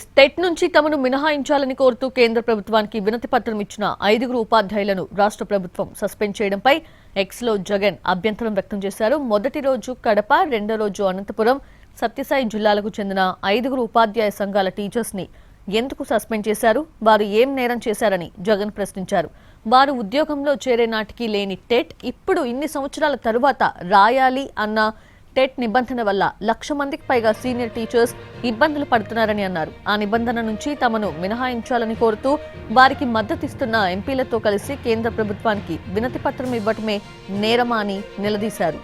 State నుంచి తమను మినహాయించాలని కోరుతూ కేంద్ర ప్రభుత్వానికి వినతి పత్రం ఇచ్చిన 5 ఉపాధ్యాయులను రాష్ట్ర ప్రభుత్వం సస్పెండ్ చేయడంపై ఎక్స్లో జగన్ అభ్యంతరం వ్యక్తం చేశారు. మొదటి రోజు కడప, రెండో రోజు అనంతపురం, సత్యసాయి జిల్లాలకు చెందిన 5 ఉపాధ్యాయ సంఘాల టీచర్స్ ని ఎందుకు సస్పెండ్ చేశారు? వారు ఏం నేరం చేశారని జగన్ ప్రశ్నించారు. వారు ఉద్యోగంలో చేరే నాటికి లేని టెట్ ఇప్పుడు ఇన్ని సంవత్సరాల తరువాత రాయాలి అన్న టెట్ నిబంధన వల్ల 1,00,000 మందికి పైగా సీనియర్ టీచర్స్ ఇబ్బందులు పడుతున్నారని అన్నారు. ఆ నిబంధన నుంచి తమను మినహాయించాలని కోరుతూ వారికి మద్దతిస్తున్న ఎంపీలతో కలిసి కేంద్ర ప్రభుత్వానికి వినతి పత్రం ఇవ్వటమే నేరమా అని నిలదీశారు.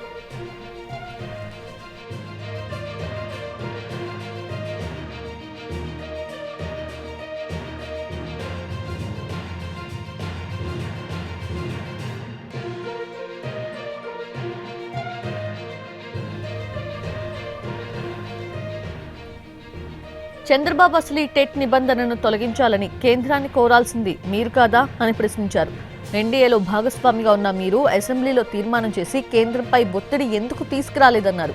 చంద్రబాబు అసలు ఈ టెట్ నిబంధనను తొలగించాలని కేంద్రాన్ని కోరాల్సింది మీరు కాదా అని ప్రశ్నించారు. ఎన్డీఏలో భాగస్వామిగా ఉన్న మీరు అసెంబ్లీలో తీర్మానం చేసి కేంద్రంపై ఒత్తిడి ఎందుకు తీసుకురాలేదన్నారు.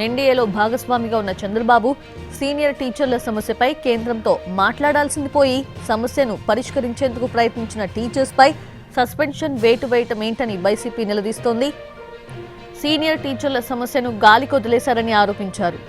ఎన్డీఏలో భాగస్వామిగా ఉన్న చంద్రబాబు సీనియర్ టీచర్ల సమస్యపై కేంద్రంతో మాట్లాడాల్సింది పోయి సమస్యను పరిష్కరించేందుకు ప్రయత్నించిన టీచర్స్ పై సస్పెన్షన్ వేటు వేయటం ఏంటని వైసీపీ నిలదీస్తోంది. సీనియర్ టీచర్ల సమస్యను గాలికొదిలేశారని ఆరోపించారు.